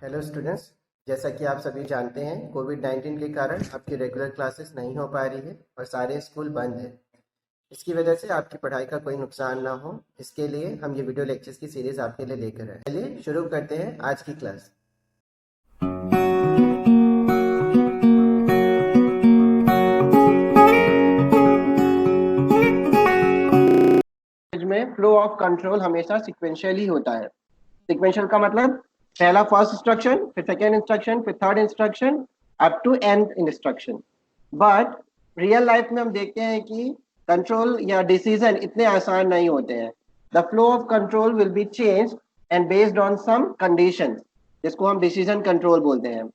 Hello students, जैसा कि आप सभी जानते हैं कोविड-19 के कारण आपकी रेगुलर क्लासेस नहीं हो पा रही है और सारे स्कूल बंद हैं। इसकी वजह से आपकी पढ़ाई का कोई नुकसान ना हो, इसके लिए हम ये वीडियो लेक्चर्स की सीरीज आपके लिए लेकर आए। चलिए शुरू करते हैं आज की क्लास। में फ्लो ऑफ कंट्रोल हमेशा सिक्वेंशियल ही होता है। सिक्वेंशियल का मतलब पहला फर्स्ट इंस्ट्रक्शन, फिर सेकेंड इंस्ट्रक्शन, फिर third instruction up to end instruction. But real life में हम देखते हैं कि कंट्रोल या डिसीजन इतने आसान नहीं होते हैं। The flow of control will be change and based on some conditions, जिसको हम डिसीजन कंट्रोल बोलते हैं।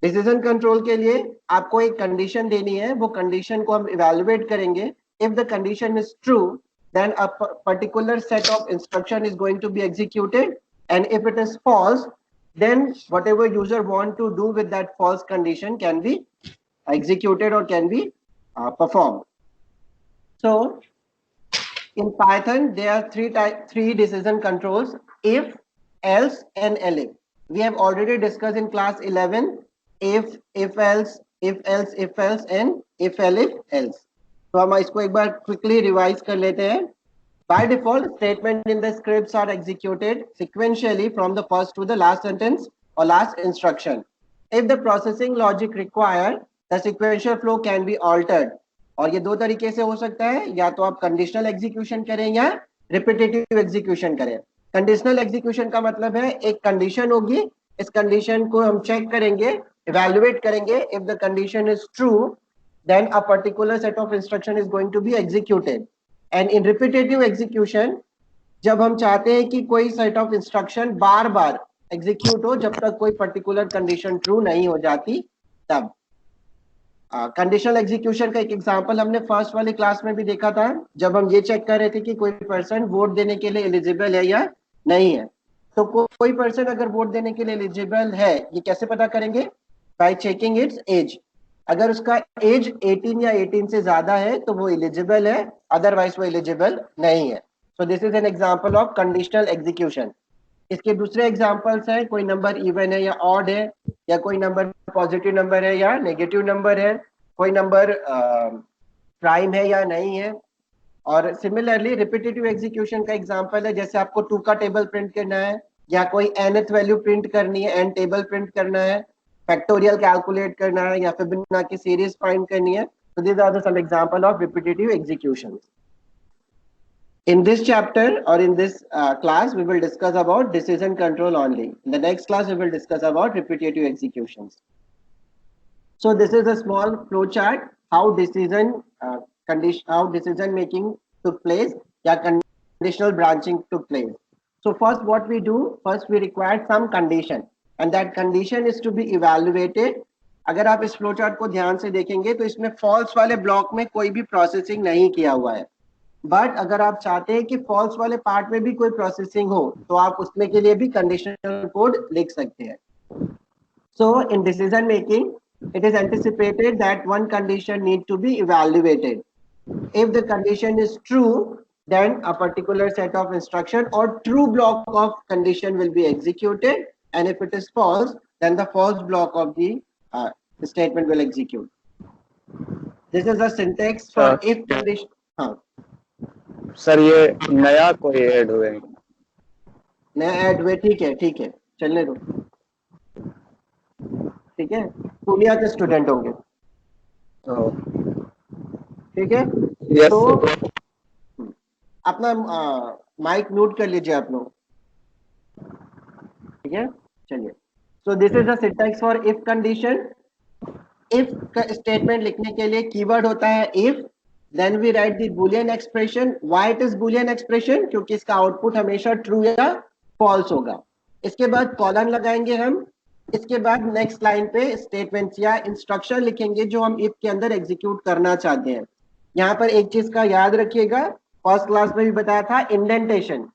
डिसीजन कंट्रोल के लिए आपको एक कंडीशन देनी है, वो कंडीशन को हम इवेलुएट करेंगे। If the condition is true, then a particular set of instruction is going to be executed, and if it is false, then whatever user want to do with that false condition can be executed or can be performed. So in Python there are three decision controls: if, else and elif. We have already discussed in class 11 if else, and if elif else. तो हम इसको एक बार quickly revise कर लेते हैं। By default, statements in the scripts are executed sequentially from the first to the last sentence or last instruction. If the processing logic required, the sequential flow can be altered. और ये दो तरीके से हो सकता है, या तो आप कंडीशनल एग्जीक्यूशन करें या रिपीटेटिव एग्जीक्यूशन करें। कंडीशनल एग्जीक्यूशन का मतलब है एक कंडीशन होगी, इस कंडीशन को हम चेक करेंगे, इवैल्यूएट करेंगे। If the condition is true, then a particular set of instruction is going to be executed. And in repetitive execution, जब हम चाहते हैं कि कोई set of instruction bar bar execute हो जब तक कोई पर्टिकुलर कंडीशन ट्रू नहीं हो जाती, तब कंडीशनल एग्जीक्यूशन का एक एग्जांपल हमने फर्स्ट वाली क्लास में भी देखा था, जब हम ये चेक कर रहे थे कि कोई पर्सन वोट देने के लिए एलिजिबल है या नहीं है। तो कोई पर्सन अगर वोट देने के लिए एलिजिबल है, ये कैसे पता करेंगे? By checking its age. अगर उसका एज 18 या 18 से ज्यादा है तो वो एलिजिबल है, अदरवाइज वो एलिजिबल नहीं है। सो this is an example of conditional execution. इसके दूसरे एग्जांपल्स हैं, कोई नंबर इवन है या ऑड है, या कोई नंबर पॉजिटिव नंबर है या नेगेटिव नंबर है, कोई नंबर प्राइम है या नहीं है। और सिमिलरली रिपीटेटिव एग्जीक्यूशन का एग्जांपल है, जैसे आपको 2 का टेबल प्रिंट करना है, या कोई nth वैल्यू प्रिंट करनी है, n टेबल प्रिंट करना है, फैक्टोरियल कैलकुलेट करना है, या फिर बिना की सीरीज फाइंड करनी है। So these are the some example of repetitive executions. In this chapter or in this class, we will discuss about decision control only. In the next class, we will discuss about repetitive executions. So this is a small flow chart how decision making took place, या conditional branching took place. So first what we do, first we require some condition and that condition is to be evaluated. अगर आप इस flow chart को ध्यान से देखेंगे तो इसमें फॉल्स वाले ब्लॉक में कोई भी प्रोसेसिंग नहीं किया हुआ है, बट अगर आप चाहते हैं कि फॉल्स वाले पार्ट में भी कोई प्रोसेसिंग हो तो आप उसमें के लिए भी कंडीशनल कोड लिख सकते हैं। So in decision making, it is anticipated that one condition need to be evaluated. If the condition is true, then a particular set of instruction or true block of condition will be executed, and if it is false, then the false block of the statement will execute. This is the syntax for if condition. हाँ sir, ये नया कोई add हुए? नया add हुए, ठीक है चलने दो, ठीक है। पूर्णिया के स्टूडेंट होंगे, ठीक है। yes, तो अपना माइक म्यूट कर लीजिए आप लोग, ठीक है। चलिए, so this is the syntax for if condition. If statement लिखने के लिए कीवर्ड होता है if, then we write the boolean expression. Why it is boolean expression? क्योंकि इसका आउटपुट हमेशा ट्रू या फॉल्स होगा। इसके बाद कॉलन लगाएंगे हम, इसके बाद नेक्स्ट लाइन पे स्टेटमेंट्स या इंस्ट्रक्शन लिखेंगे जो हम इफ के अंदर एग्जीक्यूट करना चाहते हैं। यहाँ पर एक चीज का याद रखिएगा, फर्स्ट क्लास में भी बताया था, इंडेंटेशन,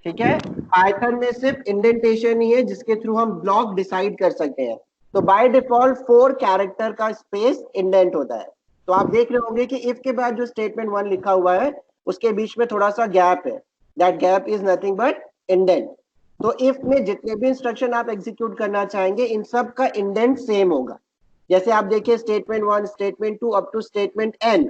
ठीक है। पाइथन में सिर्फ इंडेंटेशन ही है जिसके थ्रू हम ब्लॉक डिसाइड कर सकते हैं। तो बाय डिफॉल्ट 4 कैरेक्टर का स्पेस इंडेंट होता है। तो आप देख रहे होंगे कि इफ के बाद जो स्टेटमेंट 1 लिखा हुआ है उसके बीच में थोड़ा सा गैप है, that gap is nothing but indent. तो इफ में जितने भी इंस्ट्रक्शन आप एग्जीक्यूट करना चाहेंगे इन सब का इंडेंट सेम होगा। जैसे आप देखिए statement 1, statement 2 up to statement n,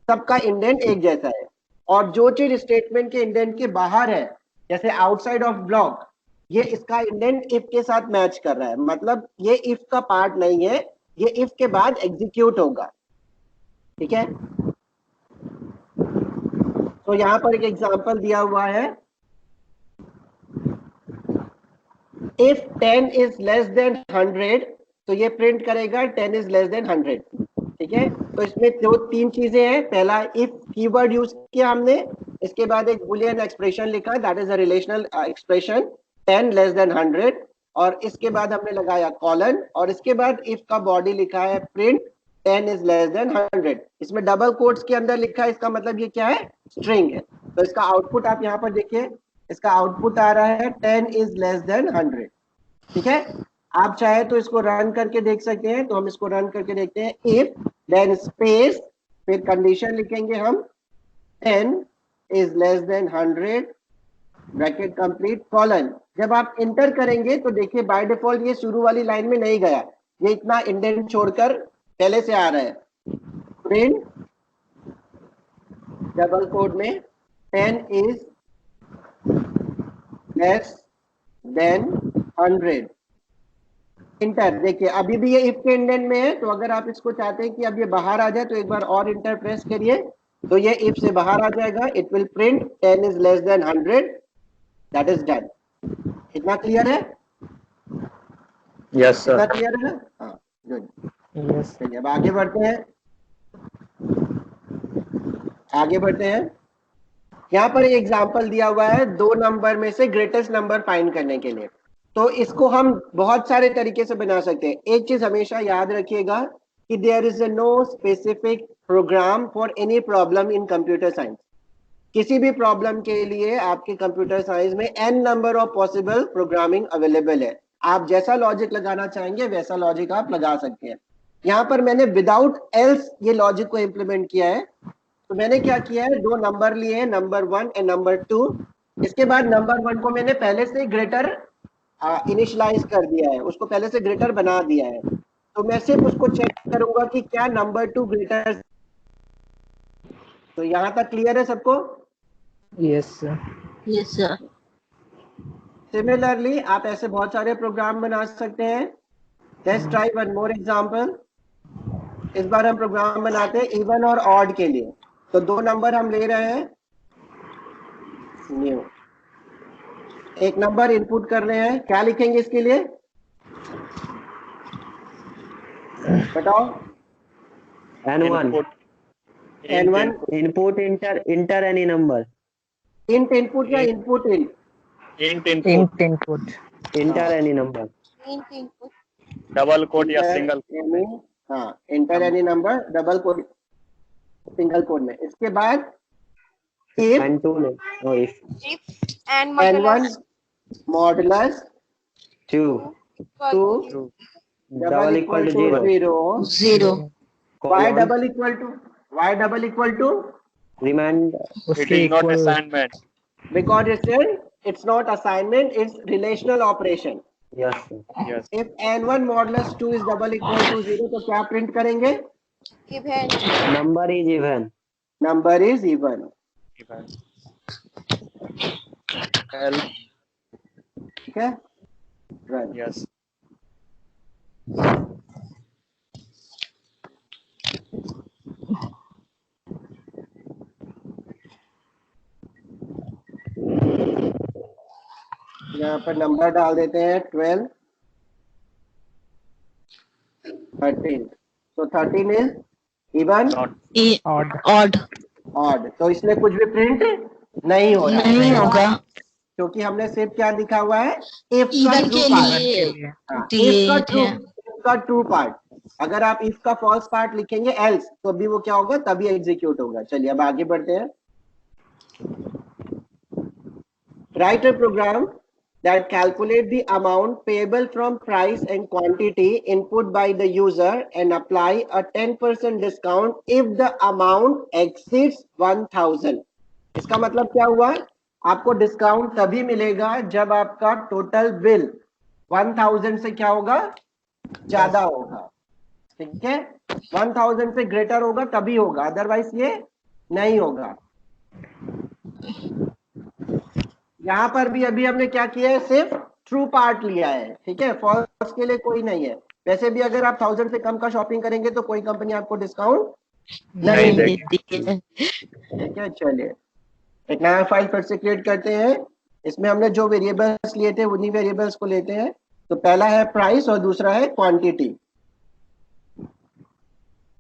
सबका इंडेंट एक जैसा है। और जो चीज स्टेटमेंट के इंडेंट के बाहर है, जैसे आउटसाइड ऑफ ब्लॉक, ये इसका इंडेंट इफ के साथ मैच कर रहा है, मतलब ये इफ का पार्ट नहीं है, ये इफ के बाद एग्जीक्यूट होगा। ठीक है, तो यहां पर एक एग्जांपल दिया हुआ है, इफ 10 इज लेस देन 100, तो ये प्रिंट करेगा 10 इज लेस देन 100। ठीक है, तो इसमें दो तीन चीजें हैं। पहला इफ कीवर्ड यूज किया हमने, इसके बाद एक बुलियन एक्सप्रेशन लिखा, that is a relational expression 10 less than 100, और इसके बाद हमने लगाया कॉलन, और इसके बाद इफ का बॉडी लिखा है प्रिंट 10 इज लेस देन 100। इसमें डबल कोट्स के अंदर लिखा है, इसका मतलब ये क्या है, स्ट्रिंग है। तो इसका आउटपुट आप यहाँ पर देखिए, इसका आउटपुट आ रहा है 10 इज लेस देन 100। ठीक है, आप चाहे तो इसको रन करके देख सकते हैं, तो हम इसको रन करके देखते हैं। इफ देन स्पेस, फिर कंडीशन लिखेंगे हम 10 is less than 100 bracket complete colon. जब आप इंटर करेंगे तो देखिए बाय डिफॉल्ट ये शुरू वाली लाइन में नहीं गया, ये इतना इंडेंट छोड़कर पहले से आ रहा है। प्रिंट डबल कोड में 10 इज लेस देन 100, इंटर। देखिए अभी भी ये इफ के इंडेंट में है, तो अगर आप इसको चाहते हैं कि अब ये बाहर आ जाए तो एक बार और इंटर प्रेस करिए, तो ये इफ से बाहर आ जाएगा। It will print 10 is less than 100, that is done. इतना क्लियर है? यस इतना सर। क्लियर है? हाँ, गुड। यस चलिए अब आगे बढ़ते हैं, आगे बढ़ते हैं। यहाँ पर एक एग्जांपल दिया हुआ है, दो नंबर में से ग्रेटेस्ट नंबर फाइंड करने के लिए। तो इसको हम बहुत सारे तरीके से बना सकते हैं। एक चीज हमेशा याद रखिएगा कि there is no specific program for any problem in computer science. किसी भी प्रॉब्लम के लिए आपके कंप्यूटर साइंस में n number of possible programming available है। आप जैसा लॉजिक लगाना चाहेंगे वैसा लॉजिक आप लगा सकते हैं। यहाँ पर मैंने विदाउट एल्स ये लॉजिक को इम्प्लीमेंट किया है। तो मैंने क्या किया है, दो नंबर लिए हैं, नंबर 1 एंड नंबर 2। इसके बाद नंबर 1 को मैंने पहले से ग्रेटर इनिशियलाइज कर दिया है, उसको पहले से ग्रेटर बना दिया है। तो मैं सिर्फ उसको चेक करूंगा कि क्या नंबर 2 ग्रेटर। तो यहां तक क्लियर है सबको? Yes sir. Yes sir. Similarly आप ऐसे बहुत सारे प्रोग्राम बना सकते हैं। Let's try one more example. इस बार हम प्रोग्राम बनाते हैं इवन और ऑड के लिए। तो दो नंबर हम ले रहे हैं, न्यू, एक नंबर इनपुट कर रहे हैं। क्या लिखेंगे इसके लिए, बताओ? N1 n1 input enter any number. Int input या input int? Int input, int input. Enter any number. Double quote या सिंगल। हाँ, enter any number, double code, single code में। इसके बाद if And two no if n1 modulus 2 2 double equal to 0. 0, जीरो। y Colon. double equal to Remind it उसके is not equal. Assignment. because it's not assignment, it's relational operation. yes sir. Yes, if n1 modulus 2 is double equal to 0, तो क्या print करेंगे? Number is even. Number is even. L, ठीक है, run. Yes. यहाँ पर number डाल देते हैं 12 13। तो 13 is even not, odd. Odd odd. तो इसमें कुछ भी प्रिंट नहीं हो रहा है, नहीं होगा, क्योंकि हमने सिर्फ क्या लिखा हुआ है, इफ का इवन ट्रू के पार्ट। लिए इफ दिए का थे। True part. अगर आप इफ का फॉल्स पार्ट लिखेंगे एल्स, तो अभी वो क्या होगा, तभी एग्जीक्यूट होगा। चलिए अब आगे बढ़ते हैं। Write a program that calculate the amount payable from price and quantity input by the user and apply a 10% discount if the amount exceeds 1000। इसका मतलब क्या हुआ, आपको डिस्काउंट तभी मिलेगा जब आपका टोटल बिल 1000 से क्या होगा, ज्यादा होगा। ठीक है, 1000 से ग्रेटर होगा तभी होगा, अदरवाइज ये नहीं होगा। यहां पर भी अभी हमने क्या किया है, सिर्फ ट्रू पार्ट लिया है। ठीक है, फॉल्स के लिए कोई नहीं है। वैसे भी अगर आप 1000 से कम का शॉपिंग करेंगे तो कोई कंपनी आपको डिस्काउंट नहीं देगी। ठीक है, चलिए एक नया फाइल फिर से क्रिएट करते हैं। इसमें हमने जो वेरिएबल्स लिए थे उन्हीं वेरिएबल्स को लेते हैं। तो पहला है प्राइस और दूसरा है क्वांटिटी।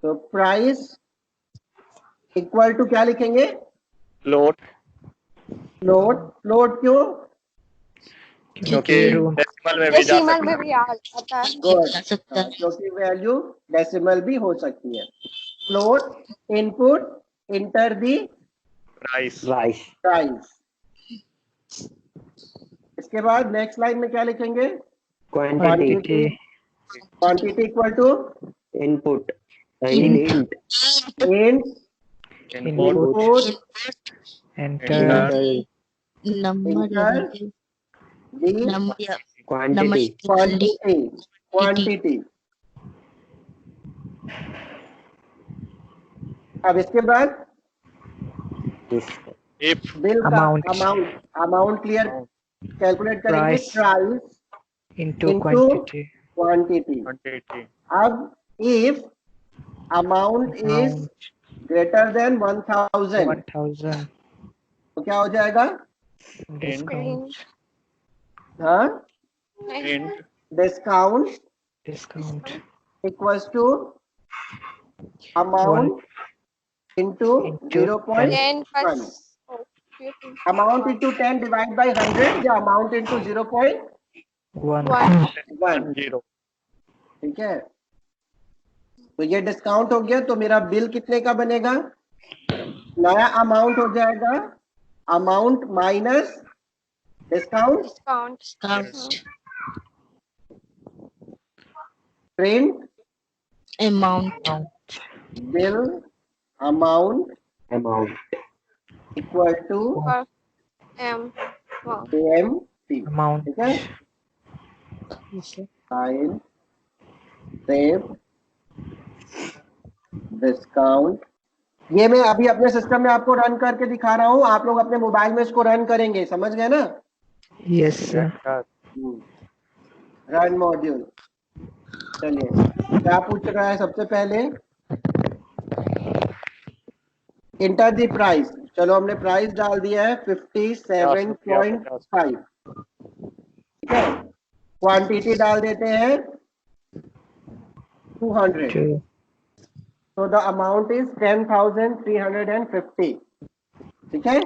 तो प्राइस इक्वल टू क्या लिखेंगे, फ्लोट, फ्लोट क्यों, क्योंकि डेसिमल में भी जा डेसिमल सकता में है। भी आता है। गुड, क्योंकि वैल्यू डेसिमल भी हो सकती है। Float input enter the price, price, price. इसके बाद नेक्स्ट लाइन में क्या लिखेंगे, quantity, quantity equal to input, int, input enter enter the quantity, quantity. अब इसके बाद इफ बिल का Amount. अमाउंट क्लियर कैलकुलेट करेंगे, Price. Price into into quantity. Quantity. Quantity, अब if amount is Amount greater than 1000 1000 तो क्या हो जाएगा, discount. हाँ, int discount equals to amount into Into 0.1, 10 plus amount into 10 divide by 100 या amount into 0.1। 1 zero. ठीक है, तो ये डिस्काउंट हो गया। तो मेरा बिल कितने का बनेगा, नया अमाउंट हो जाएगा amount minus discount, discount. Print amount bill amount amount, equal to M. Wow. AMT। amount. ठीक है, फाइल सेव डिस्काउंट। ये मैं अभी अपने सिस्टम में आपको रन करके दिखा रहा हूँ, आप लोग अपने मोबाइल में इसको रन करेंगे, समझ गए ना। Yes sir. Run module. चलिए क्या पूछ रहा है, सबसे पहले इंटर द प्राइस। चलो हमने प्राइस डाल दिया है 57.5। ठीक है, क्वांटिटी डाल देते हैं 200। 2 So the amount is 10,350। ठीक है,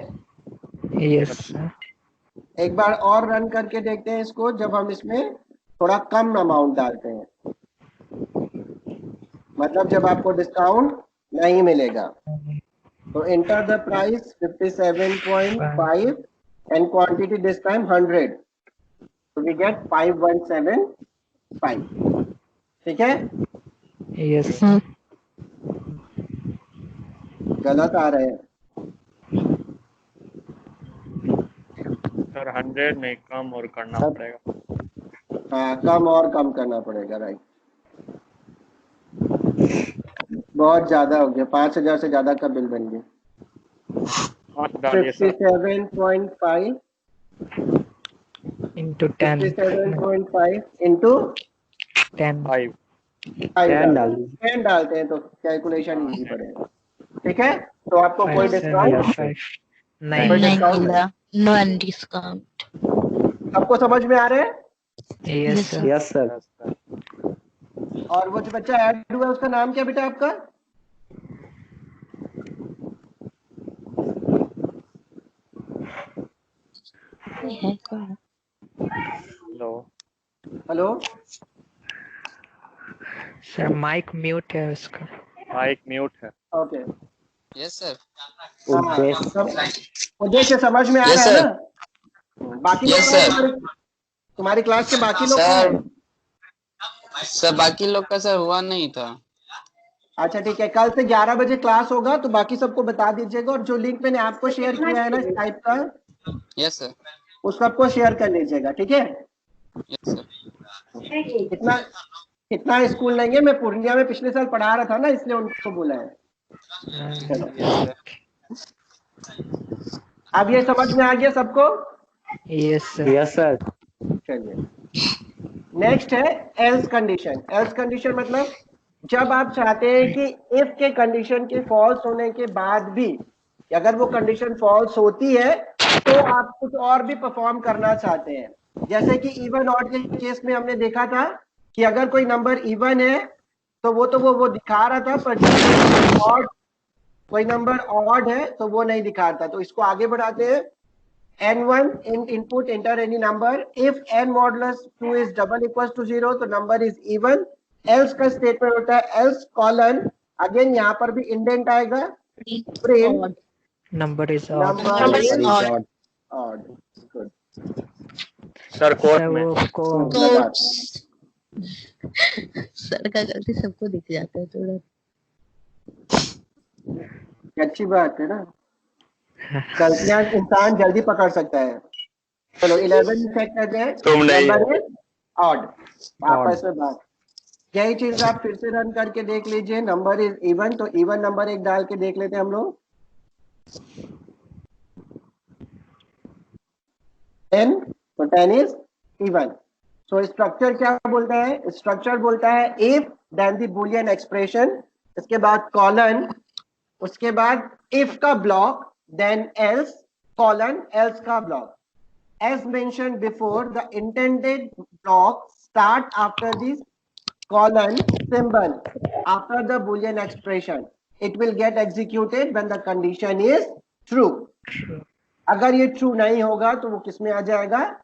yes sir. एक बार और रन करके देखते हैं इसको, जब हम इसमें थोड़ा कम अमाउंट डालते हैं, मतलब जब आपको डिस्काउंट नहीं मिलेगा। तो enter the price 57.5 and quantity this time 100, तो वी गेट 5175। ठीक है, Yes sir. गलत आ रहे हैं। सर 100 नहीं, कम और करना पड़ेगा। हाँ, कम और कम करना पड़ेगा, राइट। बहुत ज्यादा हो गया, 5000 से ज्यादा का बिल बन गया। 5 डालिए सर। 57.5 into 10 57.5 इंटू 10 5 10 डाल दीजिए। 10 डालते हैं तो कैलकुलेशन इजी पड़ेगा। ठीक है, तो आपको कोई Yes, sir. डिस्काउंट, Yeah, 5 9 कोई डिस्काउंट नहीं। no discount आपको समझ में आ रहे हैं। yes sir. यस सर, और वो जो बच्चा ऐड हुआ है उसका नाम क्या बेटा आपका, hello, hello, sir mike mute है उसका। माइक म्यूट है। ओके। Yes sir. उद्देश्य समझ में आ Yes, रहा है sir. ना। बाकी लोग Yes, कहाँ हैं? sir. तुम्हारी क्लास के बाकी लोग कहाँ सर हैं? सर बाकी लोग का सर हुआ नहीं था। अच्छा ठीक है, कल से 11 बजे क्लास होगा, तो बाकी सबको बता दीजिएगा। और जो लिंक मैंने आपको शेयर किया है ना स्काइप का, यस सर। उस सबको शेयर कर लीजिएगा, ठीक है। Yes sir. इतना इतना स्कूल नहीं है, मैं पूर्णिया में पिछले साल पढ़ा रहा था ना, इसलिए उनको बोला है। चलो, अब ये समझ में आ गया सबको। Yes, sir. Yes sir. चलिए, नेक्स्ट है एल्स कंडीशन। एल्स कंडीशन मतलब जब आप चाहते हैं कि इफ के कंडीशन के फॉल्स होने के बाद भी अगर वो कंडीशन फॉल्स होती है तो आप कुछ और भी परफॉर्म करना चाहते हैं। जैसे कि इवन ऑड के केस में हमने देखा था कि अगर कोई नंबर इवन है तो वो दिखा रहा था, पर जब ऑड कोई नंबर ऑड है तो वो नहीं दिखाता। तो इसको आगे बढ़ाते हैं। n1 in input enter any number, if n modulus 2 is double equals to 0 तो number is even। else का स्टेटमेंट होता है else colon, अगेन यहाँ पर भी इंडेंट आएगा, print Odd. Number is odd. number is Odd. odd। Good। Sir Sir, court में वो को Quotes. सर का गलती सबको दिख जाता है थोड़ा। अच्छी बात है ना, गलतियां इंसान जल्दी पकड़ सकता है। चलो 11 चेक करते हैं। तुम नहीं नंबर इज ऑड, आपस में बात। यही चीज आप फिर से रन करके देख लीजिए। नंबर इज इवन, तो इवन नंबर एक डाल के देख लेते हैं हम लोग। 10, तो 10 इज इवन। सो स्ट्रक्चर क्या बोलता है? स्ट्रक्चर बोलता है if then the boolean expression, इसके बाद कॉलन, उसके बाद इफ का block, then else colon else का block. As mentioned before, the intended block start after this colon symbol after the Boolean expression. It will get executed when the condition is true. अगर ये true नहीं होगा तो वो किस में आ जाएगा?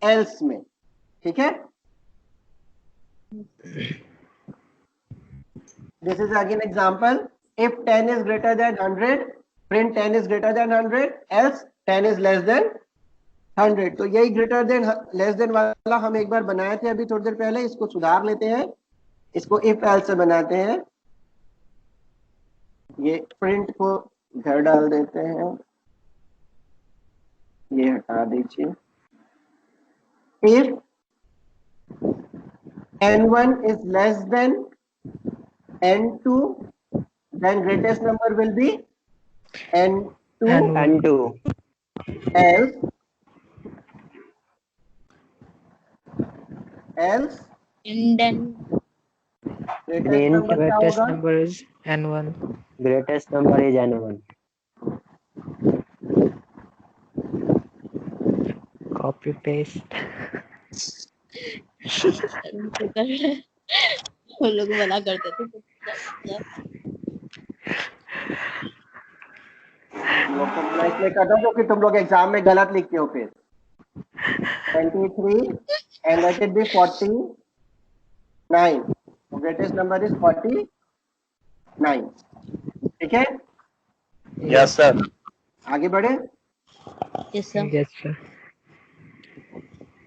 else में, ठीक है। This is again example. If 10 is greater than 100, print 10 is greater than 100, else 10 is less than 100। तो यही ग्रेटर देन लेस देन वाला हम एक बार बनाए थे अभी थोड़ी देर पहले, इसको सुधार लेते हैं, इसको इफ एल्स से बनाते हैं। ये प्रिंट को इधर डाल देते हैं, ये हटा दीजिए। If n1 is less than n2, then greatest number will be n2, n2 else And then greatest number क्या greatest होगा? number is n1. greatest number is n1। Copy paste. वो लोग मना करते थे। मैं इसलिए करता हूँ क्योंकि तुम लोग एग्जाम में गलत लिखते हो फिर। 23 and let it be 49। Greatest number is 49, ठीक है। Yes sir. आगे बढ़े। Yes, sir. Yes, sir.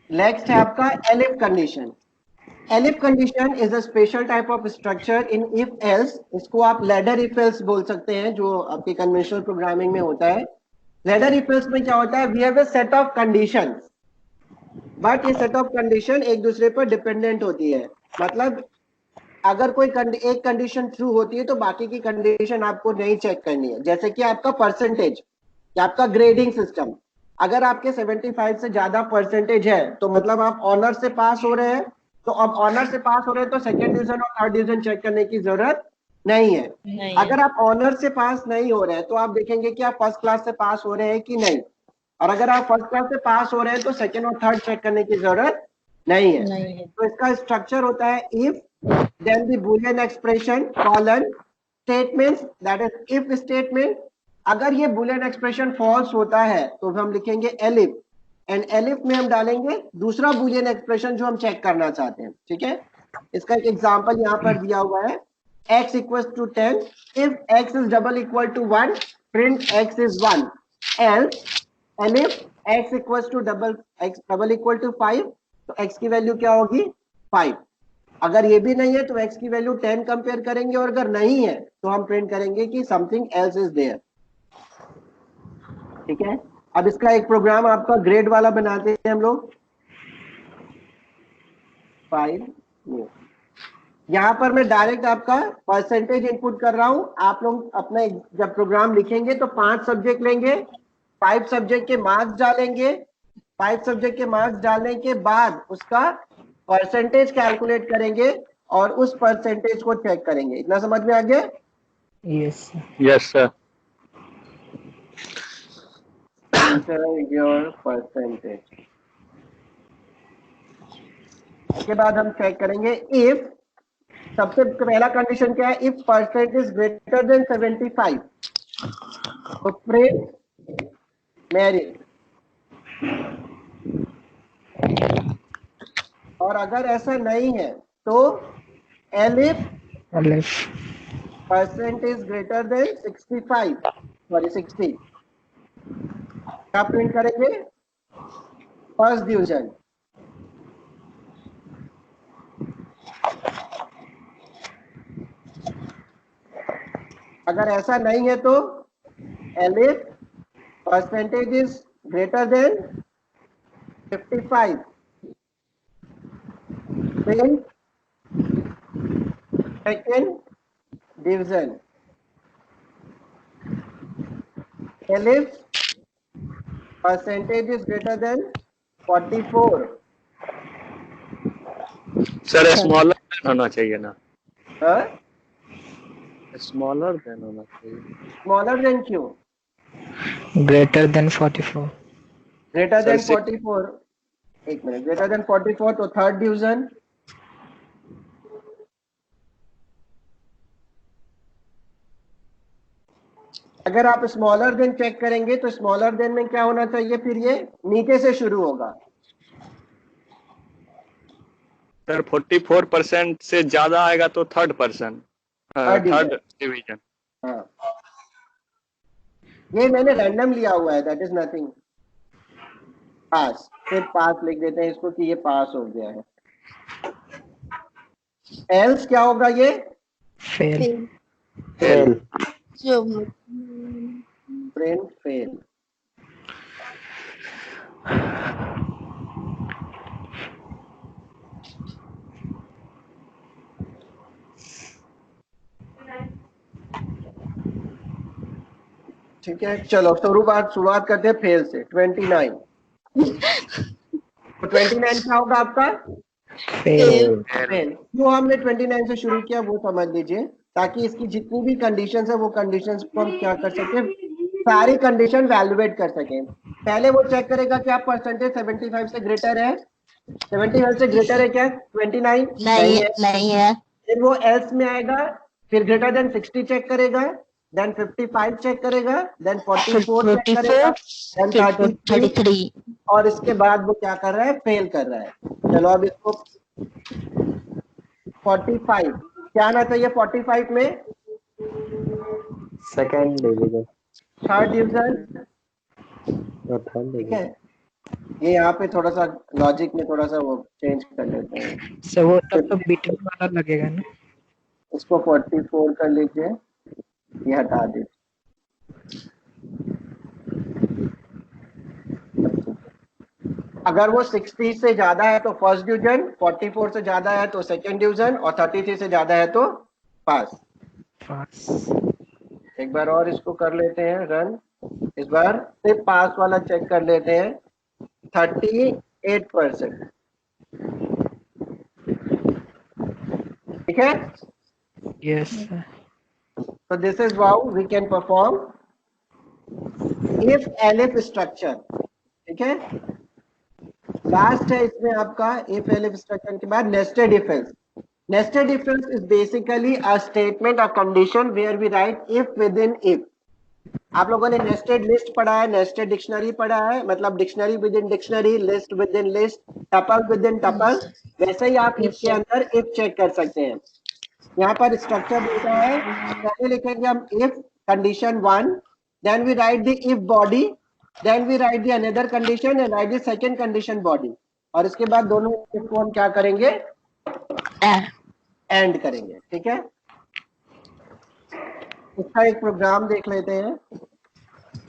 Next है आपका elif condition. Elif condition is a special type of structure in if else. इसको आप लैडर इफ एल्स बोल सकते हैं, जो आपके कन्वेंशनल प्रोग्रामिंग में होता है। लैडर इफ एल्स में क्या होता है? We have a set of conditions, but ये सेट ऑफ कंडीशन एक दूसरे पर डिपेंडेंट होती है। मतलब अगर कोई एक कंडीशन ट्रू होती है तो बाकी की कंडीशन आपको नहीं चेक करनी है। जैसे कि आपका परसेंटेज या आपका ग्रेडिंग सिस्टम, अगर आपके 75 से ज्यादा परसेंटेज है तो मतलब आप ऑनर से पास हो रहे हैं। तो अब ऑनर से पास हो रहे हैं तो सेकंड डिवीजन और थर्ड डिवीजन चेक करने की जरूरत नहीं है। नहीं। अगर आप ऑनर से पास नहीं हो रहे हैं तो आप देखेंगे कि आप फर्स्ट क्लास से पास हो रहे हैं कि नहीं। और अगर आप फर्स्ट क्लास से पास हो रहे हैं तो सेकंड और थर्ड चेक करने की जरूरत नहीं है। नहीं है। तो इसका स्ट्रक्चर होता है if then the boolean expression colon statements, that is if statement. अगर ये बूलियन एक्सप्रेशन फॉल्स होता है तो हम लिखेंगे एलिफ, एंड एलिफ में हम डालेंगे दूसरा बूलियन एक्सप्रेशन जो हम चेक करना चाहते हैं, ठीक है। इसका एक एग्जांपल यहाँ पर दिया हुआ है, x equals to 10, if x is double equal to 1, print x is 1, else if x equals to double equal to 5, तो x की वैल्यू क्या होगी? 5। अगर ये भी नहीं है तो x की वैल्यू 10 कंपेयर करेंगे, और अगर नहीं है तो हम प्रिंट करेंगे कि समथिंग एल्स इज देयर, ठीक है। अब इसका एक प्रोग्राम आपका ग्रेड वाला बनाते हैं हम लोग। 5 न्यू। यहाँ पर मैं डायरेक्ट आपका परसेंटेज इनपुट कर रहा हूं। आप लोग अपना जब प्रोग्राम लिखेंगे तो 5 सब्जेक्ट लेंगे, 5 सब्जेक्ट के मार्क्स डालेंगे, 5 सब्जेक्ट के मार्क्स डालने के बाद उसका परसेंटेज कैलकुलेट करेंगे और उस परसेंटेज को चेक करेंगे। इतना समझ में आ गया? Yes, sir. Yes sir. Enter your percentage। उसके बाद हम चेक करेंगे इफ, सबसे पहला कंडीशन क्या है? If percent is greater than 75 तो प्रिंट मेरिट, और अगर ऐसा नहीं है तो elif Aleph. Percent is greater than 65 sorry 60 क्या प्रिंट करेंगे? First division. अगर ऐसा नहीं है तो elif percentage is greater than 55 print second division. Elif percentage is greater than 44 sir smaller than होना चाहिए ना? हाँ? स्मॉलर देन होना चाहिए। स्मॉलर देन क्यों? Greater than 44. Greater than Sir, 44, एक मिनट, ग्रेटर देन 44 तो थर्ड डिवीजन। अगर आप स्मॉलर देन चेक करेंगे तो स्मॉलर देन में क्या होना चाहिए? फिर ये नीचे से शुरू होगा। सर 44% से ज्यादा आएगा तो थर्ड division। डिवीजन। हाँ, ये मैंने रैंडम लिया हुआ है, दैट इज नथिंग। पास, फिर पास लिख देते हैं इसको कि ये पास हो गया है। एल्स क्या होगा? ये Fail. फेल। जो प्रिंट फेल। ठीक है, चलो शुरुआत करते हैं फेल से। 29 तो 29 क्या होगा आपका? Fail. फेल। क्यों हमने 29 से शुरू किया वो समझ लीजिए, ताकि इसकी जितनी भी कंडीशंस है वो कंडीशंस को हम क्या कर सके, सारी कंडीशन वैल्यूएट कर सकें। पहले वो चेक करेगा कि आप परसेंटेज 75 से ग्रेटर है। 75 से ग्रेटर है क्या? 29 नहीं है। फिर वो एल्स में आएगा, फिर ग्रेटर देन 60 चेक करेगा, देन 55 चेक करेगा, देन 44 चेक करेगा, देन 33 और इसके बाद वो क्या कर रहा है? फेल कर रहा है। चलो अब इसको 45 क्या आना चाहिए? 45 में सेकंड डिवीजन थर्ड डिवीजन। और थर्ड ठीक डिवीजन। है, ये यहाँ पे थोड़ा सा लॉजिक में थोड़ा सा वो चेंज कर लेते हैं। So वो तब तो बीटन वाला लगेगा ना? इसको 44 कर लीजिए, ये हटा दीजिए। अगर वो 60 से ज्यादा है तो फर्स्ट डिवीजन, 44 से ज्यादा है तो सेकंड डिवीजन और 33 से ज्यादा है तो पास। Pass. एक बार और इसको कर लेते हैं रन। इस बार सिर्फ पास वाला चेक कर लेते हैं। 38%। ठीक है, Yes, sir. so this is how we can perform if elif structure। ठीक है, लास्ट है इसमें आपका if elif structure के बाद nested if else। nested if else is basically a statement or condition where we write if within if। आप लोगों ने नेस्टेड लिस्ट पढ़ा है, नेस्टेड डिक्शनरी पढ़ा है, मतलब dictionary with in dictionary, list with in list, tuple with in tuple. वैसे ही आप इफ के अंदर इफ चेक कर सकते हैं। यहाँ पर स्ट्रक्चर देता है, पहले लिखेंगे हम if condition 1, then we write the if body, then we write the another condition and write the second condition body, और इसके बाद दोनों if को हम क्या करेंगे? एंड करेंगे। ठीक है, इसका एक प्रोग्राम देख लेते हैं।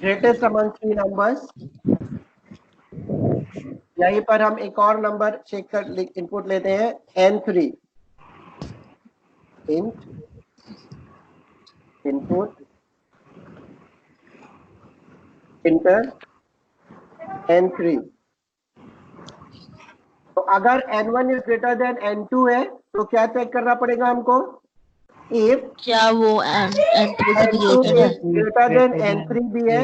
Greatest among 3 numbers. यहीं पर हम एक और नंबर चेक कर इनपुट लेते हैं n3 int input enter n3। तो अगर n1 is greater than n2 है तो क्या चेक करना पड़ेगा हमको? इफ क्या वो n3 से n2 ग्रेटर है? इज ग्रेटर देन n3 भी है।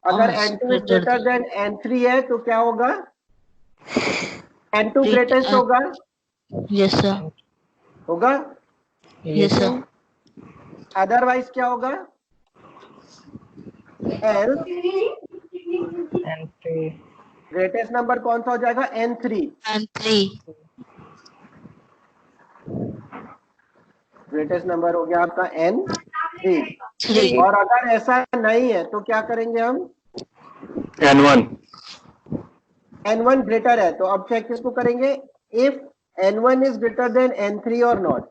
अगर हाँ, n2 is greater greater than n3 है तो क्या होगा? n2 ग्रेटेस्ट होगा यस सर, होगा यस सर, अदरवाइज क्या होगा? एल्स n3 ग्रेटेस्ट नंबर कौन सा हो जाएगा? n3। n3 ग्रेटेस्ट नंबर हो गया आपका n3। 3 और अगर ऐसा नहीं है तो क्या करेंगे हम? N1 n1 ग्रेटर है तो अब चेक किसको करेंगे? If n1 is greater than n3 और not.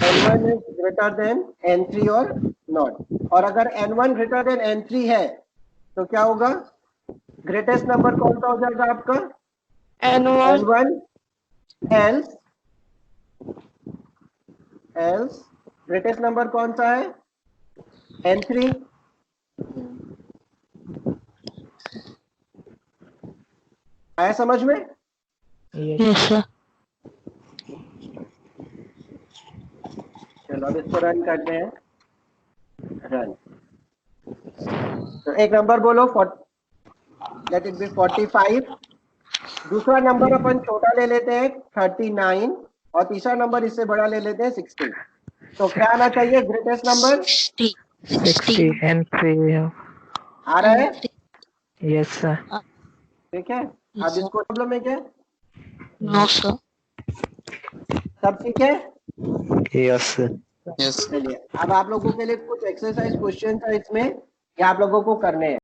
n1 is greater than n3 और नॉट। और अगर n1 ग्रेटर देन n3 है तो क्या होगा? ग्रेटेस्ट नंबर कौन सा हो जाएगा आपका? N1 n1 else greatest number कौन सा है? n3। आया समझ में? yes यस सर, चलो अब इसको रन करते हैं। रन। तो एक नंबर बोलो, लेट इट बी 45। दूसरा नंबर अपन छोटा ले लेते हैं 39 और तीसरा नंबर इससे बड़ा ले लेते हैं 60। तो क्या आना चाहिए ग्रेटेस्ट नंबर? 60 n3 आ रहा है? yes sir ठीक है। अब इसको प्रॉब्लम है क्या? नो सर, सब ठीक है? yes यस चलिए अब आप लोगों के लिए कुछ एक्सरसाइज क्वेश्चन है इसमें, ये आप लोगों को करने हैं।